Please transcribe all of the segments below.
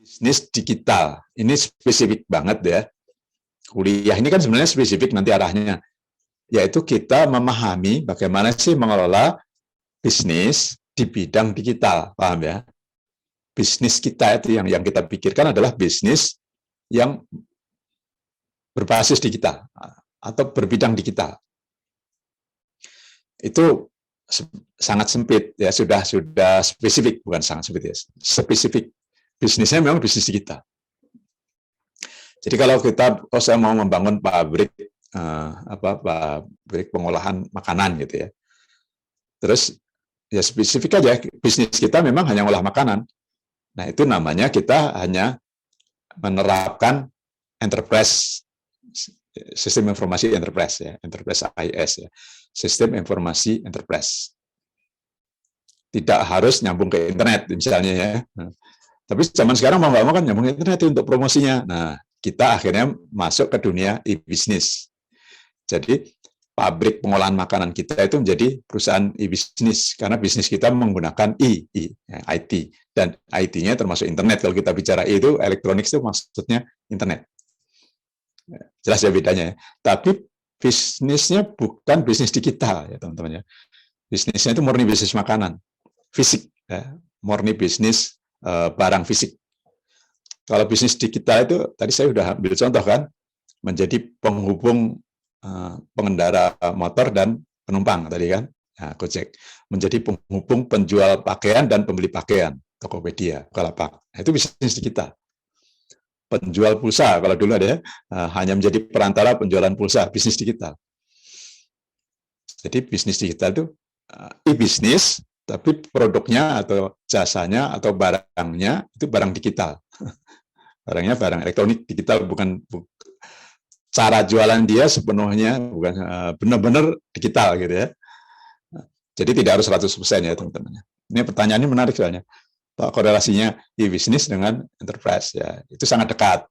bisnis digital. Ini spesifik banget ya. Kuliah ini kan sebenarnya spesifik nanti arahnya, yaitu kita memahami bagaimana sih mengelola bisnis di bidang digital, paham ya? Bisnis kita itu yang kita pikirkan adalah bisnis yang berbasis digital atau berbidang digital. Itu sangat sempit ya, sudah spesifik, bukan sangat sempit ya, spesifik. Bisnisnya memang bisnis digital. Jadi kalau saya mau membangun pabrik pabrik pengolahan makanan gitu ya. Terus ya spesifik aja, bisnis kita memang hanya olah makanan. Nah, itu namanya kita hanya menerapkan enterprise, sistem informasi enterprise ya, enterprise AIS ya, sistem informasi enterprise. Tidak harus nyambung ke internet misalnya ya. Tapi zaman sekarang mau nggak mau kan nyambung ke internet untuk promosinya. Nah, kita akhirnya masuk ke dunia e-business. Jadi pabrik pengolahan makanan kita itu menjadi perusahaan e-business karena bisnis kita menggunakan IT, dan IT-nya termasuk internet. Kalau kita bicara itu elektronik itu maksudnya internet. Jelas ya bedanya ya. Tapi bisnisnya bukan bisnis digital ya teman-teman ya. Bisnisnya itu murni bisnis makanan, fisik ya. Murni bisnis barang fisik. Kalau bisnis digital itu tadi saya sudah ambil contoh kan, menjadi penghubung pengendara motor dan penumpang tadi kan, nah, Gojek menjadi penghubung penjual pakaian dan pembeli pakaian, Tokopedia, Bukalapak. Nah, itu bisnis digital. Penjual pulsa kalau dulu ada ya, hanya menjadi perantara penjualan pulsa, bisnis digital. Jadi bisnis digital itu e-bisnis, tapi produknya atau jasanya atau barangnya itu barang digital. Barangnya barang elektronik digital, bukan cara jualan dia sepenuhnya bukan benar-benar digital gitu ya. Jadi tidak harus 100% ya teman-teman. Ini pertanyaannya menarik soalnya. Korelasinya e-bisnis dengan enterprise ya, itu sangat dekat.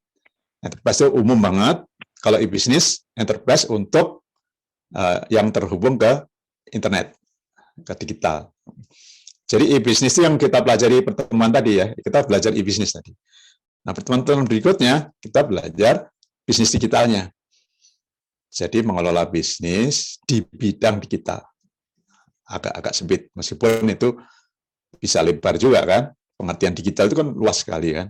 Enterprise itu umum banget. Kalau e-bisnis, enterprise untuk yang terhubung ke internet, ke digital. Jadi e-bisnis itu yang kita pelajari pertemuan tadi ya, kita belajar e-bisnis tadi. Nah, pertemuan berikutnya kita belajar bisnis digitalnya. Jadi mengelola bisnis di bidang digital. Agak sempit, meskipun itu bisa lebar juga kan. Pengertian digital itu kan luas sekali kan.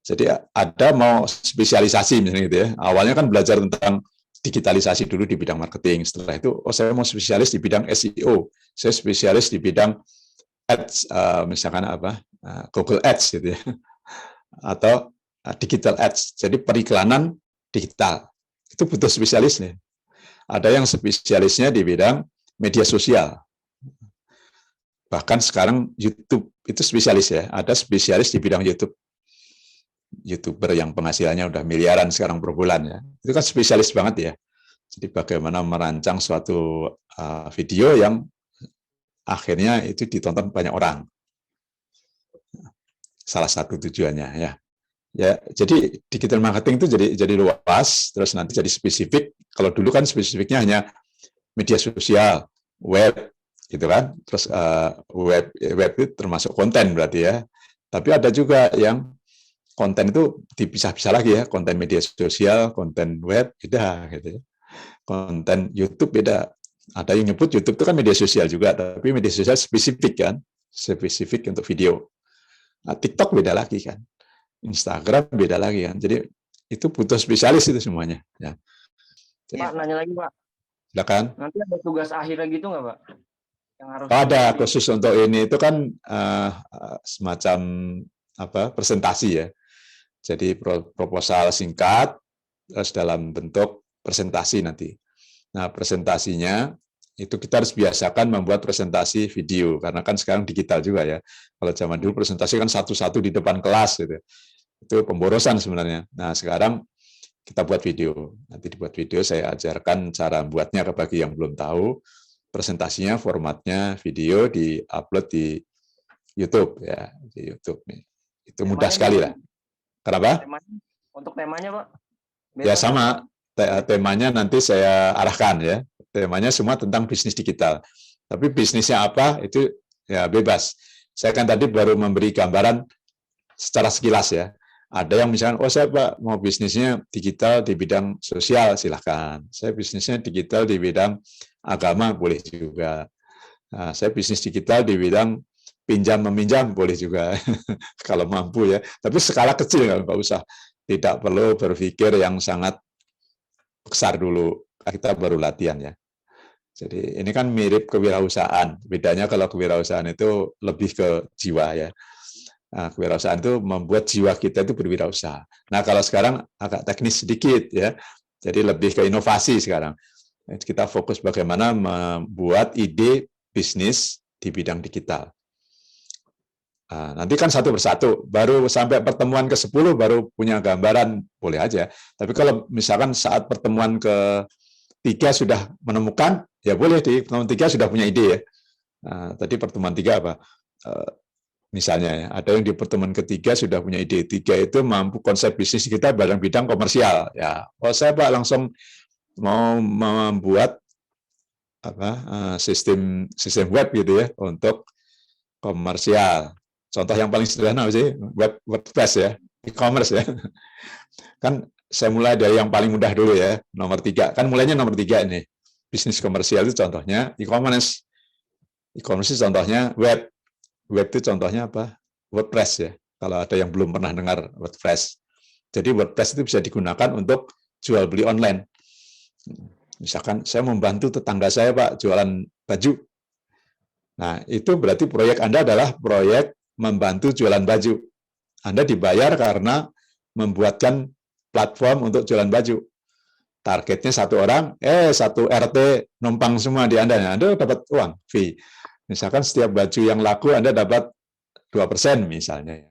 Jadi ada mau spesialisasi misalnya gitu ya. Awalnya kan belajar tentang digitalisasi dulu di bidang marketing. Setelah itu, saya mau spesialis di bidang SEO. Saya spesialis di bidang ads, misalkan Google Ads gitu ya. Atau digital ads, jadi periklanan digital. Itu butuh spesialisnya. Ada yang spesialisnya di bidang media sosial. Bahkan sekarang YouTube itu spesialis ya. Ada spesialis di bidang YouTube. YouTuber yang penghasilannya udah miliaran sekarang per bulan ya. Itu kan spesialis banget ya. Jadi bagaimana merancang suatu video yang akhirnya itu ditonton banyak orang. Salah satu tujuannya ya. Ya, jadi digital marketing itu jadi luas, terus nanti jadi spesifik. Kalau dulu kan spesifiknya hanya media sosial, web, gitu kan. Terus web itu termasuk konten berarti ya. Tapi ada juga yang konten itu dipisah-pisah lagi ya, konten media sosial, konten web beda gitu ya. Konten YouTube beda. Ada yang nyebut YouTube itu kan media sosial juga, tapi media sosial spesifik kan, spesifik untuk video. Nah, TikTok beda lagi kan. Instagram beda lagi kan. Jadi itu butuh spesialis itu semuanya. Ya. Pak, nanya lagi Pak. Silakan. Nanti ada tugas akhirnya gitu nggak Pak? Yang harus ada khusus untuk ini itu kan semacam presentasi ya. Jadi proposal singkat terus dalam bentuk presentasi nanti. Nah presentasinya itu kita harus biasakan membuat presentasi video karena kan sekarang digital juga ya. Kalau zaman dulu presentasi kan satu-satu di depan kelas gitu. Itu pemborosan sebenarnya. Nah, sekarang kita buat video. Nanti dibuat video saya ajarkan cara buatnya bagi yang belum tahu. Presentasinya formatnya video di-upload di YouTube ya, di YouTube. Itu mudah sekali lah. Kenapa? Untuk temanya, Pak? Ya sama. Temanya nanti saya arahkan ya. Temanya semua tentang bisnis digital. Tapi bisnisnya apa itu ya bebas. Saya kan tadi baru memberi gambaran secara sekilas ya. Ada yang misalnya, oh saya Pak mau bisnisnya digital di bidang sosial, silahkan. Saya bisnisnya digital di bidang agama, boleh juga. Nah, saya bisnis digital di bidang pinjam meminjam, boleh juga. Kalau mampu ya. Tapi skala kecil, nggak usah. Tidak perlu berpikir yang sangat besar dulu. Kita baru latihan ya. Jadi ini kan mirip kewirausahaan. Bedanya kalau kewirausahaan itu lebih ke jiwa ya. Nah, kewirausahaan itu membuat jiwa kita itu berwirausaha. Nah, kalau sekarang agak teknis sedikit ya. Jadi lebih ke inovasi sekarang. Kita fokus bagaimana membuat ide bisnis di bidang digital. Nah, nanti kan satu persatu, baru sampai pertemuan ke-10 baru punya gambaran, boleh aja. Tapi kalau misalkan saat pertemuan ke-3 sudah menemukan, ya boleh di pertemuan 3 sudah punya ide ya. Nah, tadi pertemuan 3 apa? Misalnya ya, ada yang di pertemuan ke-3 sudah punya ide. 3 itu mampu konsep bisnis kita dalam bidang komersial. Ya, oh saya Pak langsung mau membuat sistem web gitu ya untuk komersial. Contoh yang paling sederhana sih web WordPress ya, e-commerce ya. Kan saya mulai dari yang paling mudah dulu ya, nomor 3. Kan mulainya nomor 3 ini. Bisnis komersial itu contohnya e-commerce. E-commerce itu contohnya web. Web itu contohnya apa? WordPress ya. Kalau ada yang belum pernah dengar WordPress. Jadi WordPress itu bisa digunakan untuk jual beli online. Misalkan saya membantu tetangga saya Pak jualan baju. Nah, itu berarti proyek Anda adalah proyek membantu jualan baju. Anda dibayar karena membuatkan platform untuk jualan baju. Targetnya 1 orang, 1 RT numpang semua di Anda. Anda dapat uang, fee. Misalkan setiap baju yang laku Anda dapat 2% misalnya.